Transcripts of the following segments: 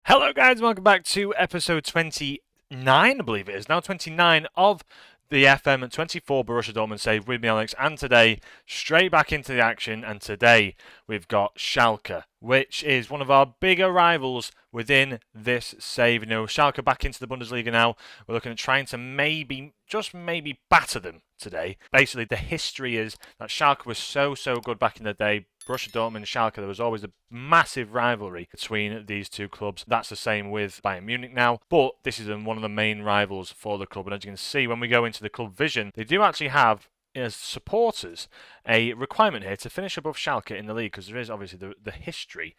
Hello guys, welcome back to episode 29, I believe it is now, 29 of the FM24 Borussia Dortmund save with me, Alex, and today, straight back into the action, and today we've got Schalke, which is one of our bigger rivals within this save. You know, Schalke back into the Bundesliga now. We're looking at trying to maybe batter them today. Basically, the history is that Schalke was so good back in the day. Borussia Dortmund and Schalke, there was always a massive rivalry between these two clubs. That's the same with Bayern Munich now, but this is one of the main rivals for the club. And as you can see, when we go into the club vision, they do actually have, as supporters, a requirement here to finish above Schalke in the league, because there is obviously the history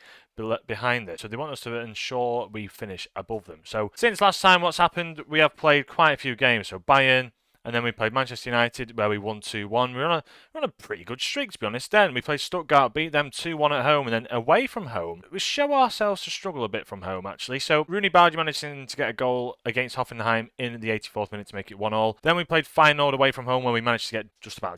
behind it. So they want us to ensure we finish above them. So since last time, what's happened? We have played quite a few games. So Bayern, and then we played Manchester United, where we won 2-1. We're on a pretty good streak, to be honest. Then we played Stuttgart, beat them 2-1 at home, and then away from home, we show ourselves to struggle a bit from home, actually. So Rooney Bardi managing to get a goal against Hoffenheim in the 84th minute to make it 1-1. Then we played Feyenoord away from home, where we managed to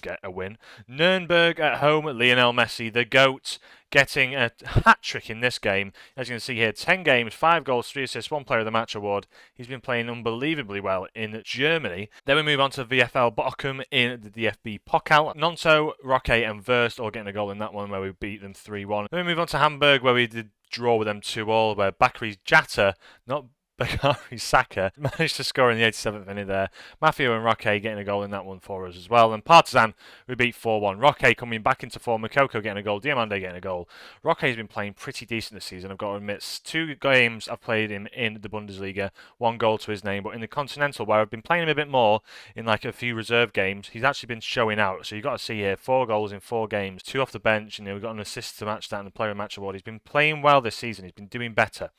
get a win. Nuremberg at home, Lionel Messi, the GOAT, getting a hat-trick in this game. As you can see here, 10 games, 5 goals, 3 assists, 1 Player of the Match award. He's been playing unbelievably well in Germany. Then we move on to VfL Bochum in the DFB Pokal. Nonto, Roque and Verst all getting a goal in that one, where we beat them 3-1. Then we move on to Hamburg, where we did draw with them 2-2, where Bakary Jatta, not Bakary Saka, managed to score in the 87th minute there. Maffeo and Roque getting a goal in that one for us as well. And Partizan, we beat 4-1. Roque coming back into form. Makoko getting a goal. Diamande getting a goal. Roque has been playing pretty decent this season, I've got to admit. 2 games I've played him in the Bundesliga. 1 goal to his name. But in the Continental, where I've been playing him a bit more in like a few reserve games, he's actually been showing out. So you've got to see here, 4 goals in 4 games. 2 off the bench. And we've got an assist to match that and the Player of the Match award. He's been playing well this season. He's been doing better.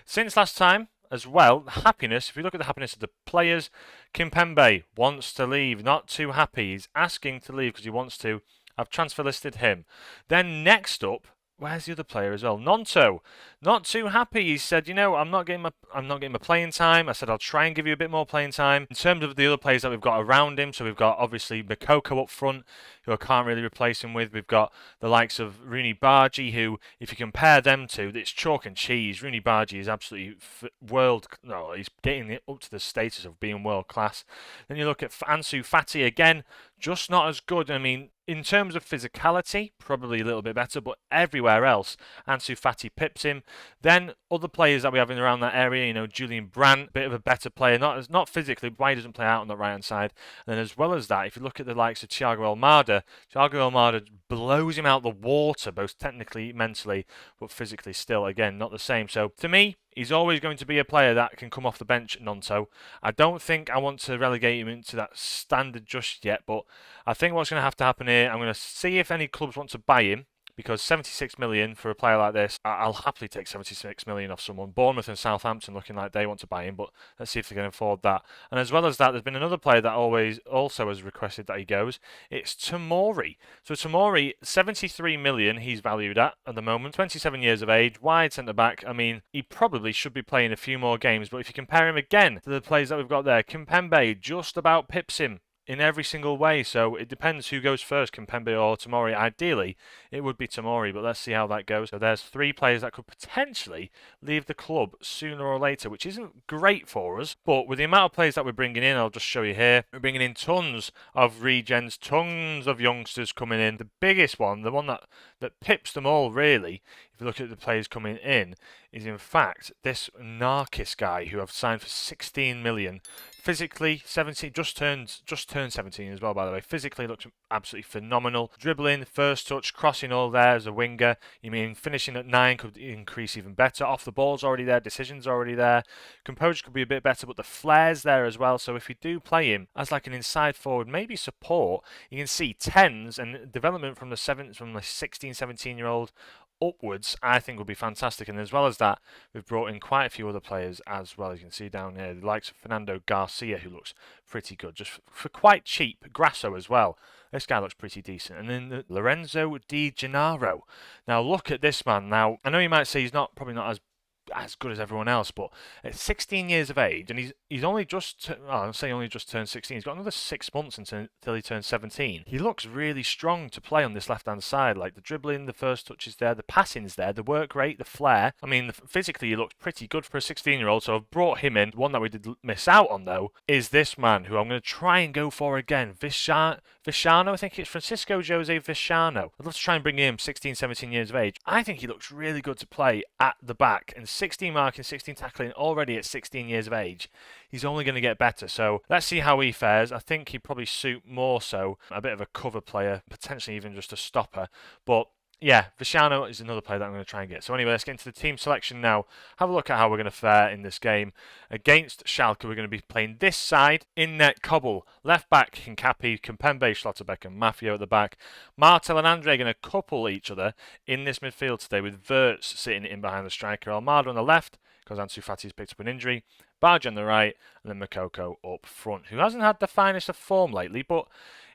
Since last time, as well, happiness, if you look at the happiness of the players, Kimpembe wants to leave, not too happy. He's asking to leave because he wants to. I've transfer listed him. Then next up, where's the other player as well? Nonto, not too happy. He said, you know, I'm not getting my playing time. I said I'll try and give you a bit more playing time. In terms of the other players that we've got around him, so we've got obviously Makoko up front, who I can't really replace him with. We've got the likes of Rooney Bardi, who, if you compare them to, it's chalk and cheese. Rooney Bardi is absolutely he's getting up to the status of being world class. Then you look at Ansu Fati again, just not as good. I mean, in terms of physicality, probably a little bit better, but everywhere else, Ansu Fati pips him. Then other players that we have in around that area, you know, Julian Brandt, bit of a better player, not physically, why he doesn't play out on the right hand side. And then as well as that, if you look at the likes of Thiago Almada blows him out the water, both technically, mentally, but physically still, again, not the same. So to me, he's always going to be a player that can come off the bench, Nonto. I don't think I want to relegate him into that standard just yet, but I think what's going to have to happen here, I'm going to see if any clubs want to buy him, because 76 million for a player like this, I'll happily take 76 million off someone. Bournemouth and Southampton looking like they want to buy him, but let's see if they can afford that. And as well as that, there's been another player that also has requested that he goes. It's Tomori. So Tomori, 73 million he's valued at the moment. 27 years of age, wide centre back. I mean, he probably should be playing a few more games, but if you compare him again to the players that we've got there, Kimpembe just about pips him in every single way, so it depends who goes first, Kimpembe or Tomori. Ideally, it would be Tomori, but let's see how that goes. So there's 3 players that could potentially leave the club sooner or later, which isn't great for us, but with the amount of players that we're bringing in, I'll just show you here, we're bringing in tons of regens, tons of youngsters coming in. The biggest one, the one that pips them all really, if you look at the players coming in, is in fact this Narkis guy who I've signed for 16 million. Physically, 17, just turned 17 as well, by the way. Physically looks absolutely phenomenal. Dribbling, first touch, crossing, all there as a winger. You mean finishing at 9 could increase even better. Off the ball's already there, decisions already there. Composure could be a bit better, but the flair's there as well. So if we do play him as like an inside forward, maybe support, you can see 10s and development from the 16, 17-year-old upwards, I think would be fantastic. And as well as that, we've brought in quite a few other players as well. As you can see down here, the likes of Fernando Garcia, who looks pretty good, just for quite cheap. Grasso as well. This guy looks pretty decent. And then Lorenzo Di Gennaro. Now look at this man. Now I know you might say he's probably not as good as everyone else, but at 16 years of age, and he's only just, I'll say only just turned 16, he's got another 6 months until he turns 17. He looks really strong to play on this left-hand side, like the dribbling, the first touch is there, the passing's there, the work rate, the flair. I mean, physically he looks pretty good for a 16-year-old, so I've brought him in. One that we did miss out on, though, is this man, who I'm going to try and go for again, Vishano, I think it's Francisco Jose Vishano. I'd love to try and bring him 16, 17 years of age. I think he looks really good to play at the back, and 16 marking, 16 tackling already at 16 years of age. He's only going to get better, so let's see how he fares. I think he'd probably suit more so a bit of a cover player, potentially even just a stopper, but yeah, Vishano is another player that I'm going to try and get. So anyway, let's get into the team selection now. Have a look at how we're going to fare in this game. Against Schalke, we're going to be playing this side. In net, Kobel. Left back, Hincapi, Kimpembe, Schlotterbeck and Maffeo at the back. Martel and Andre are going to couple each other in this midfield today, with Wirtz sitting in behind the striker. Almada on the left, because Ansu Fati's picked up an injury. Barge on the right, and then Moukoko up front, who hasn't had the finest of form lately, but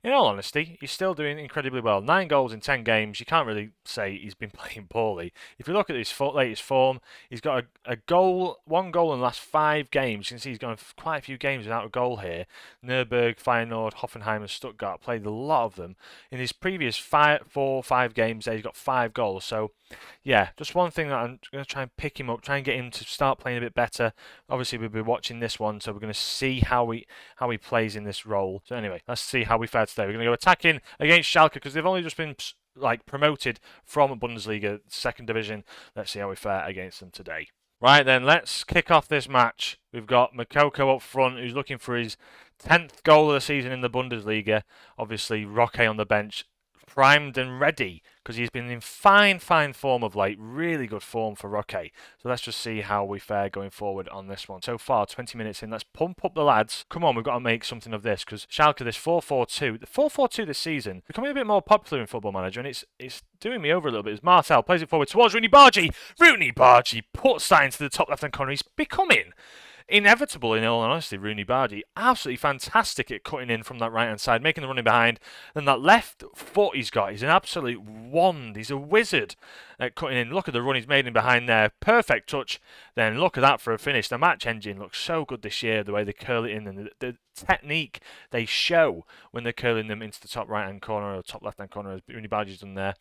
in all honesty, he's still doing incredibly well. 9 goals in 10 games. You can't really say he's been playing poorly. If you look at his latest form, he's got a goal, 1 goal in the last 5 games. You can see he's gone quite a few games without a goal here. Nuremberg, Feyenoord, Hoffenheim and Stuttgart played a lot of them. In his previous 4 or 5 games there, he's got 5 goals. So, yeah, just one thing that I'm going to try and pick him up, try and get him to start playing a bit better. Obviously, we'll be watching this one, so we're going to see how he plays in this role. So anyway, let's see how we fare today. We're going to go attacking against Schalke, because they've only just been promoted from Bundesliga, 2nd division. Let's see how we fare against them today. Right then, let's kick off this match. We've got Moukoko up front, who's looking for his 10th goal of the season in the Bundesliga. Obviously, Roque on the bench, primed and ready, because he's been in fine form of late. Really good form for Roque. So let's just see how we fare going forward on this one. So far, 20 minutes in. Let's pump up the lads. Come on, we've got to make something of this, because Schalke, this 4-4-2. The 4-4-2 this season, becoming a bit more popular in Football Manager, and it's doing me over a little bit. As Martel plays it forward towards Rooney Bargi. Rooney Bargi puts that into the top left-hand corner. He's becoming inevitable, in all honesty. Rooney Bardi, absolutely fantastic at cutting in from that right-hand side, making the running behind. And that left foot he's got, he's an absolute wand. He's a wizard at cutting in. Look at the run he's made in behind there. Perfect touch. Then look at that for a finish. The match engine looks so good this year, the way they curl it in and the technique they show when they're curling them into the top right-hand corner or top left-hand corner, as Rooney Bardi's done there.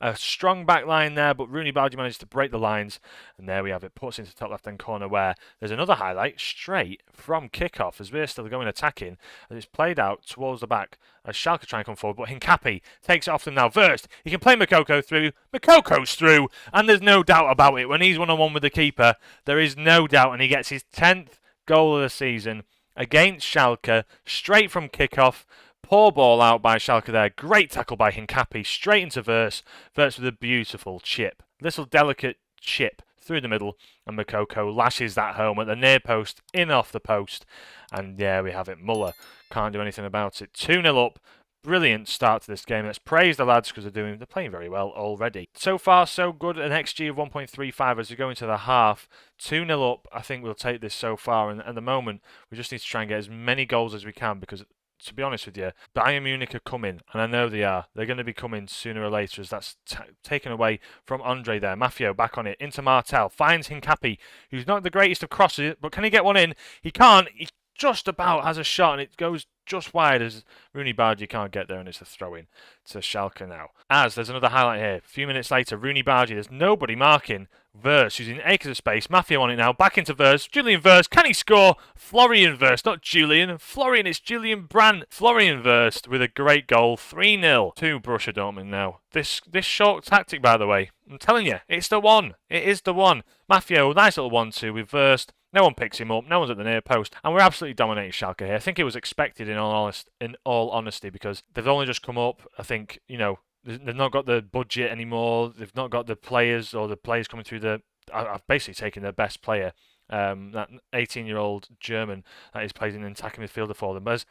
A strong back line there, but Rooney Bardi managed to break the lines, and there we have it. Puts into the top left-hand corner, where there's another highlight straight from kickoff as we're still going attacking, and it's played out towards the back as Schalke try and come forward, but Hincapi takes it off them now. Wirtz, he can play Moukoko through. Moukoko's through, and there's no doubt about it. When he's one-on-one with the keeper, there is no doubt, and he gets his 10th goal of the season against Schalke, straight from kickoff. Poor ball out by Schalke there. Great tackle by Hincapi, straight into Wirtz. Wirtz with a beautiful chip. Little delicate chip through the middle, and Moukoko lashes that home at the near post, in off the post. And yeah, we have it. Muller can't do anything about it. 2-0 up. Brilliant start to this game. Let's praise the lads, because they're playing very well already. So far, so good. An XG of 1.35 as we go into the half. 2-0 up. I think we'll take this so far. And at the moment, we just need to try and get as many goals as we can, because to be honest with you, Bayern Munich are coming, and I know they are. They're going to be coming sooner or later, as that's taken away from Andre there. Maffeo back on it, into Martel, finds Hincapi, who's not the greatest of crosses, but can he get one in? He can't. He just about has a shot, and it goes just wide as Rooney Bardi can't get there, and it's a throw-in to Schalke now. As there's another highlight here. A few minutes later, Rooney Bardi, there's nobody marking Wirtz, who's in acres of space. Maffeo on it now, back into Wirtz. Julian Wirtz, can he score? Florian Wirtz, not Julian. Florian, it's Julian Brandt. Florian Wirtz with a great goal, 3-0 to Borussia Dortmund now. This short tactic, by the way, I'm telling you, it's the one. It is the one. Maffeo, nice little 1-2 with Wirtz. No one picks him up. No one's at the near post. And we're absolutely dominating Schalke here. I think it was expected, in all honesty, because they've only just come up. I think, they've not got the budget anymore. They've not got the players, or the players coming through I've basically taken their best player, that 18-year-old German that is playing an attacking midfielder for them. As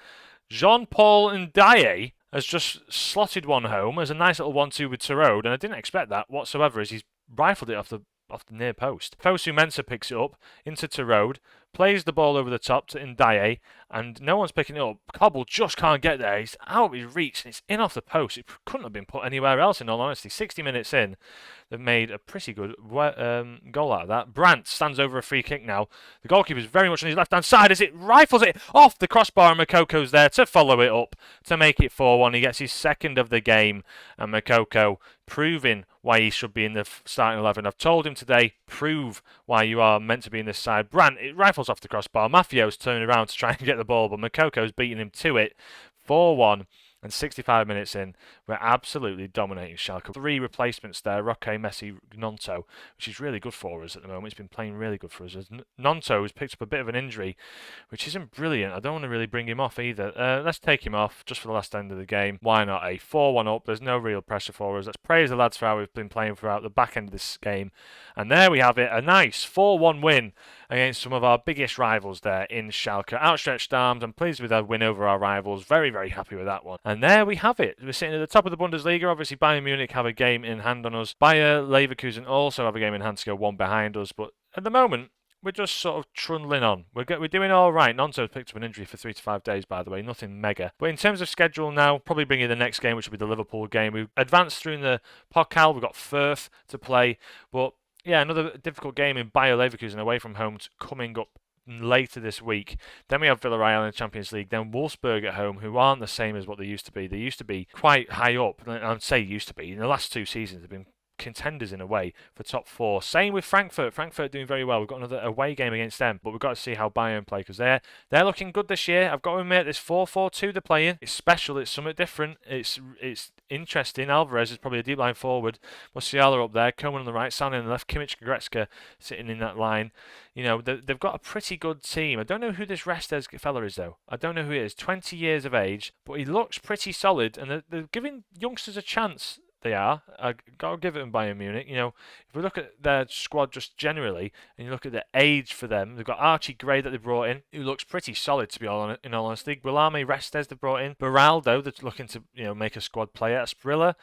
Jean-Paul Ndiaye has just slotted one home as a nice little 1-2 with Tarode, and I didn't expect that whatsoever, as he's rifled it off the near post. Fosu Mensah picks it up into Tarode. plays the ball over the top to Ndiaye, and no one's picking it up. Cobble just can't get there. He's out of his reach, and it's in off the post. It couldn't have been put anywhere else, in all honesty. 60 minutes in, they've made a pretty good goal out of that. Brandt stands over a free kick now. The goalkeeper's very much on his left-hand side as it rifles it off the crossbar, and Mokoko's there to follow it up to make it 4-1. He gets his second of the game, and Mokoko proving why he should be in the starting 11. I've told him today, prove why you are meant to be in this side. Brandt, it rifles off the crossbar. Maffio's turning around to try and get the ball, but Mokoko's beating him to it. 4-1. And 65 minutes in, we're absolutely dominating Schalke. 3 replacements there, Roque, Messi, Nonto, which is really good for us at the moment. It's been playing really good for us. Nonto has picked up a bit of an injury, which isn't brilliant. I don't want to really bring him off either. Let's take him off just for the last end of the game. Why not? A 4-1 up. There's no real pressure for us. Let's praise the lads for how we've been playing throughout the back end of this game. And there we have it, a nice 4-1 win against some of our biggest rivals there in Schalke. Outstretched arms. I'm pleased with our win over our rivals. Very, very happy with that one. And there we have it. We're sitting at the top of the Bundesliga. Obviously, Bayern Munich have a game in hand on us. Bayer Leverkusen also have a game in hand to go one behind us. But at the moment, we're just sort of trundling on. We're doing all right. Nonto's picked up an injury for 3 to 5 days, by the way. Nothing mega. But in terms of schedule now, probably bring in the next game, which will be the Liverpool game. We've advanced through in the Pokal. We've got Firth to play. But yeah, another difficult game in Bayer Leverkusen away from home coming up later this week. Then we have Villarreal in the Champions League. Then Wolfsburg at home, who aren't the same as what they used to be. They used to be quite high up. I'd say used to be. In the last 2 seasons, they've been contenders in a way for top 4. Same with Frankfurt. Frankfurt doing very well. We've got another away game against them, but we've got to see how Bayern play because they're looking good this year. I've got to admit, this 4-4-2 they're playing. It's special. It's something different. It's interesting. Alvarez is probably a deep line forward. Musiala up there. Coman on the right. Sané on the left. Kimmich, Goretzka sitting in that line. You know, they've got a pretty good team. I don't know who this Restes fella is, though. I don't know who he is. 20 years of age, but he looks pretty solid, and they're giving youngsters a chance. They are. I got to give it them Bayern Munich. You know, if we look at their squad just generally, and you look at the age for them, they've got Archie Gray that they brought in, who looks pretty solid to be in all honesty. Guilherme Restes they brought in. Beraldo, that's looking to make a squad player. Asprilla,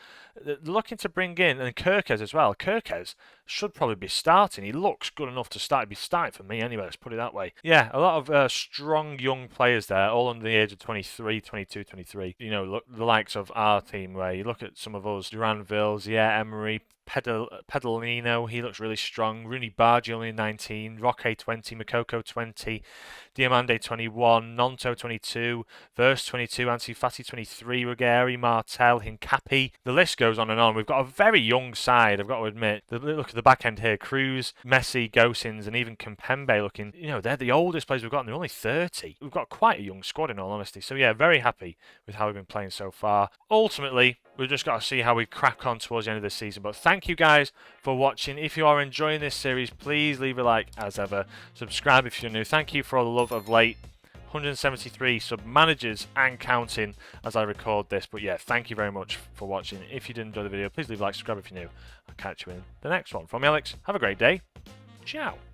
they're looking to bring in, and Kerkez as well. Kerkez should probably be starting. He looks good enough to start. He'd be starting for me anyway. Let's put it that way. Yeah, a lot of strong young players there, all under the age of 23, 22, 23. You know, look, the likes of our team, where you look at some of us. Duranville, yeah, Emery, Pedalino, he looks really strong. Rooney Bargi only 19, Roque 20, Mokoko 20, Diamande 21, Nonto 22, Verse 22, Ansu Fati 23, Ruggieri, Martel, Hincapi. The list goes on and on. We've got a very young side, I've got to admit. Look at the back end here. Cruz, Messi, Gosens, and even Kimpembe looking, they're the oldest players we've got, and they're only 30. We've got quite a young squad in all honesty. So yeah, very happy with how we've been playing so far. Ultimately, we've just got to see how we crack on towards the end of the season. But thank you guys for watching. If you are enjoying this series, please leave a like as ever. Subscribe if you're new. Thank you for all the love of late. 173 sub-managers and counting as I record this. But yeah, thank you very much for watching. If you did enjoy the video, please leave a like, subscribe if you're new. I'll catch you in the next one. From me, Alex, have a great day. Ciao.